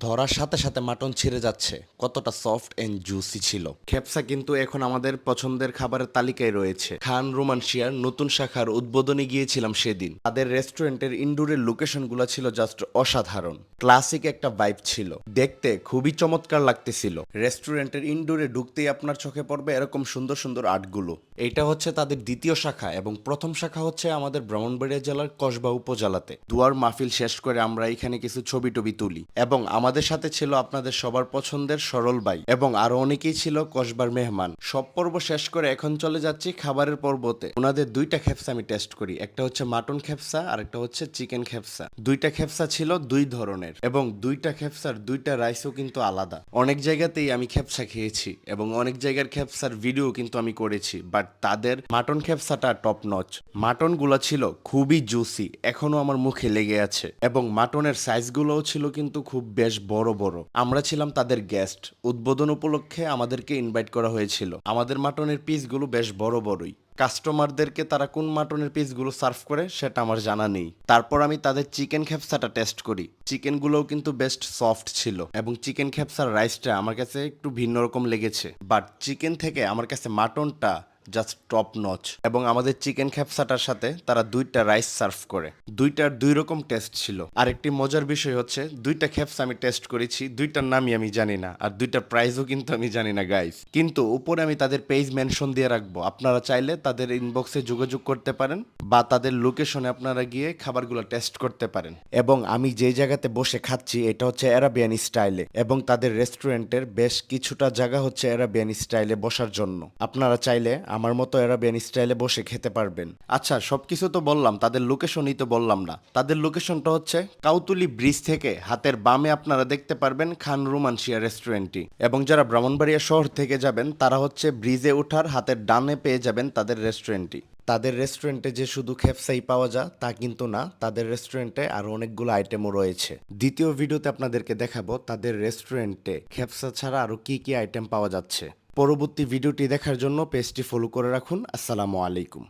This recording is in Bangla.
ধরার সাথে সাথে মাটন ছিঁড়ে যাচ্ছে, কতটা সফট এন্ড জুসি ছিল। খেপসা কিন্তু এখন আমাদের পছন্দের খাবারের তালিকায় রয়েছে। খান রোমানশিয়ার নতুন শাখার উদ্বোধনে গিয়েছিলাম সেদিন। তাদের রেস্টুরেন্টের ইনডোরের লোকেশনগুলো ছিল জাস্ট অসাধারণ। ক্লাসিক একটা ভাইব ছিল, দেখতে খুবই চমৎকার লাগতেছিল। রেস্টুরেন্টের ইনডোরে ঢুকতেই আপনার চোখে পড়বে এরকম সুন্দর সুন্দর আর্টগুলো। এইটা হচ্ছে তাদের দ্বিতীয় শাখা এবং প্রথম শাখা হচ্ছে আমাদের ব্রাহ্মণবাড়িয়া জেলার কসবা উপজেলাতে। দুয়ার মাহফিল শেষ করে আমরা এখানে কিছু ছবি টবি তুলি এবং আমাদের সাথে ছিল আপনাদের সবার পছন্দের সরল ভাই এবং আরো অনেকেই ছিল কসবার মেহমান। সব পর্ব শেষ করে এখন চলে যাচ্ছি খাবারের পর্বতে। ওনাদের দুইটা খেপসা আমি টেস্ট করি, একটা হচ্ছে মাটন খেপসা আর একটা হচ্ছে চিকেন খেপসা। দুইটা খেপসা ছিল দুই ধরনের এবং দুইটা খেপসার দুইটা রাইসও কিন্তু আলাদা। অনেক জায়গাতেই আমি খেপসা খেয়েছি এবং অনেক জায়গার খেপসার ভিডিও কিন্তু আমি করেছি, বাট তাদের মাটন খেপসাটা টপ নচ। মাটন গুলা ছিল খুবই জুসি, এখনো আমার মুখে লেগে আছে এবং মাটনের সাইজগুলোও ছিল কিন্তু খুব বেশ বড় বড়। আমরা ছিলাম তাদের গেস্ট, উদ্বোধন উপলক্ষে আমাদেরকে ইনভাইট করা হয়েছিল। আমাদের মাটনের পিসগুলো বেশ বড় বড়ই। কাস্টমারদেরকে তারা কোন মাটনের পিসগুলো সার্ভ করে সেটা আমার জানা নেই। তারপর আমি তাদের চিকেন খেপসাটা টেস্ট করি। চিকেনগুলোও কিন্তু বেস্ট সফট ছিল এবং চিকেন খেপসার রাইসটা আমার কাছে একটু ভিন্ন রকম লেগেছে, বাট চিকেন থেকে আমার কাছে মাটনটা জাস্ট টপ নচ। এবং আমাদের চিকেন খেপসাটার সাথে তারা দুইটা রাইস সার্ভ করে, দুইটার দুই রকম টেস্ট ছিল। আরেকটি মজার বিষয় হচ্ছে দুইটা খেপসা আমি টেস্ট করেছি, দুইটার নামই আমি জানি না আর দুইটার প্রাইসও কিন্তু আমি জানি না গাইস। কিন্তু উপরে আমি তাদের পেজ মেনশন দিয়ে রাখবো, আপনারা চাইলে তাদের ইনবক্সে যোগাযোগ করতে পারেন বা তাদের লোকেশনে আপনারা গিয়ে খাবারগুলো টেস্ট করতে পারেন। এবং আমি যে জায়গাতে বসে খাচ্ছি এটা হচ্ছে অ্যারাবিয়ান স্টাইলে এবং তাদের রেস্টুরেন্টের বেশ কিছুটা জায়গা হচ্ছে অ্যারাবিয়ান স্টাইলে বসার জন্য। আপনারা চাইলে আমার মতো অ্যারাবিয়ান স্টাইলে বসে খেতে পারবেন। আচ্ছা, সবকিছু তো বললাম, তাদের লোকেশনই তো বললাম না। তাদের লোকেশনটা হচ্ছে কাউতুলি ব্রিজ থেকে হাতের বামে আপনারা দেখতে পারবেন খান রোমানশিয়া রেস্টুরেন্টটি, এবং যারা ব্রাহ্মণবাড়িয়া শহর থেকে যাবেন তারা হচ্ছে ব্রিজে ওঠার হাতের ডানে পেয়ে যাবেন তাদের রেস্টুরেন্টটি। তাদের রেস্টুরেন্টে যে শুধু খেপসাই পাওয়া যায় তা কিন্তু না, তাদের রেস্টুরেন্টে আরো অনেকগুলো আইটেমও রয়েছে। দ্বিতীয় ভিডিওতে আপনাদেরকে দেখাবো তাদের রেস্টুরেন্টে খেপসা ছাড়া আরো কি কি আইটেম পাওয়া যাচ্ছে। পরবর্তী ভিডিওটি দেখার জন্য পেজটি ফলো করে রাখুন। আসসালামু আলাইকুম।